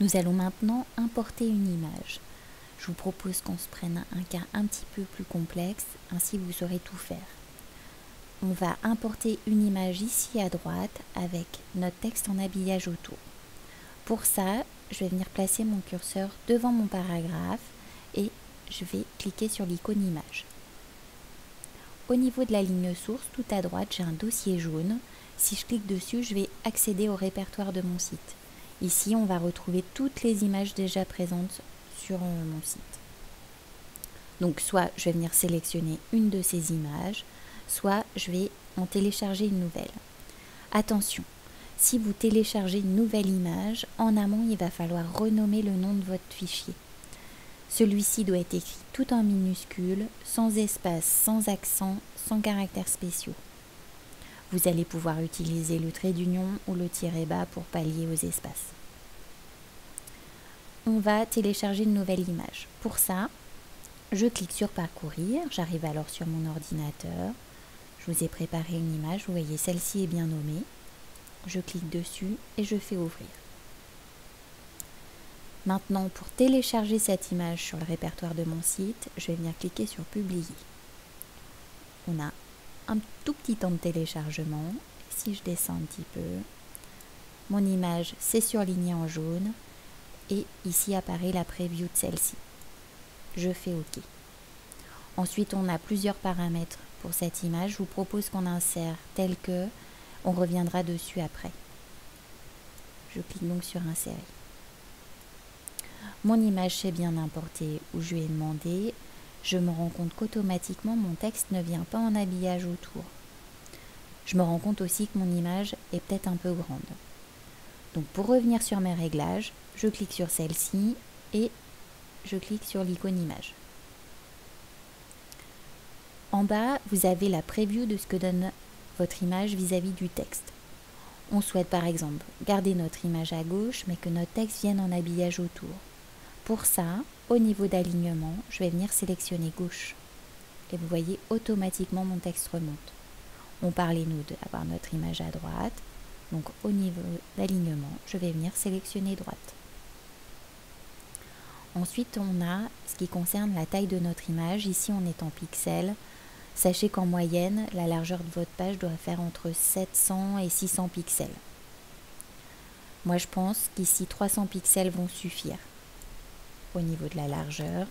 Nous allons maintenant importer une image. Je vous propose qu'on se prenne un cas un petit peu plus complexe, ainsi vous saurez tout faire. On va importer une image ici à droite avec notre texte en habillage autour. Pour ça, je vais venir placer mon curseur devant mon paragraphe et je vais cliquer sur l'icône image. Au niveau de la ligne source, tout à droite, j'ai un dossier jaune. Si je clique dessus, je vais accéder au répertoire de mon site. Ici, on va retrouver toutes les images déjà présentes sur mon site. Donc, soit je vais venir sélectionner une de ces images, soit je vais en télécharger une nouvelle. Attention, si vous téléchargez une nouvelle image, en amont, il va falloir renommer le nom de votre fichier. Celui-ci doit être écrit tout en minuscules, sans espace, sans accent, sans caractères spéciaux. Vous allez pouvoir utiliser le trait d'union ou le tiret bas pour pallier aux espaces. On va télécharger une nouvelle image. Pour ça, je clique sur parcourir, j'arrive alors sur mon ordinateur. Je vous ai préparé une image, vous voyez celle-ci est bien nommée. Je clique dessus et je fais ouvrir. Maintenant, pour télécharger cette image sur le répertoire de mon site, je vais venir cliquer sur publier. On a un tout petit temps de téléchargement. Si je descends un petit peu, mon image s'est surlignée en jaune et ici apparaît la preview de celle-ci. Je fais OK. Ensuite, on a plusieurs paramètres pour cette image. Je vous propose qu'on insère tel que, on reviendra dessus après. Je clique donc sur insérer. Mon image s'est bien importée où je lui ai demandé. Je me rends compte qu'automatiquement mon texte ne vient pas en habillage autour. Je me rends compte aussi que mon image est peut-être un peu grande. Donc pour revenir sur mes réglages, je clique sur celle-ci et je clique sur l'icône image. En bas, vous avez la preview de ce que donne votre image vis-à-vis du texte. On souhaite par exemple garder notre image à gauche mais que notre texte vienne en habillage autour. Pour ça, au niveau d'alignement, je vais venir sélectionner gauche. Et vous voyez, automatiquement mon texte remonte. On parlait nous d'avoir notre image à droite. Donc au niveau d'alignement, je vais venir sélectionner droite. Ensuite, on a ce qui concerne la taille de notre image. Ici, on est en pixels. Sachez qu'en moyenne, la largeur de votre page doit faire entre 700 et 600 pixels. Moi, je pense qu'ici, 300 pixels vont suffire. Au niveau de la largeur,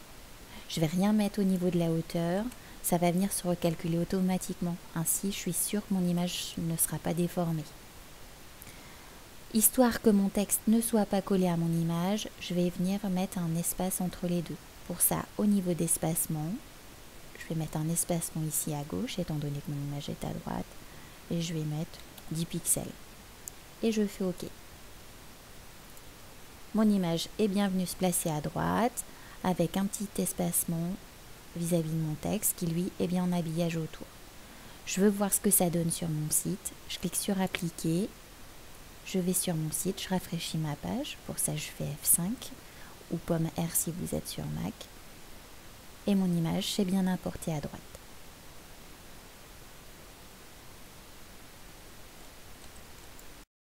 je ne vais rien mettre au niveau de la hauteur, ça va venir se recalculer automatiquement. Ainsi, je suis sûre que mon image ne sera pas déformée. Histoire que mon texte ne soit pas collé à mon image, je vais venir mettre un espace entre les deux. Pour ça, au niveau d'espacement, je vais mettre un espacement ici à gauche, étant donné que mon image est à droite, et je vais mettre 10 pixels. Et je fais OK. Mon image est bien venue se placer à droite, avec un petit espacement vis-à-vis de mon texte, qui lui est bien en habillage autour. Je veux voir ce que ça donne sur mon site. Je clique sur appliquer. Je vais sur mon site, je rafraîchis ma page, pour ça je fais F5 ou pomme R si vous êtes sur Mac. Et mon image s'est bien importée à droite.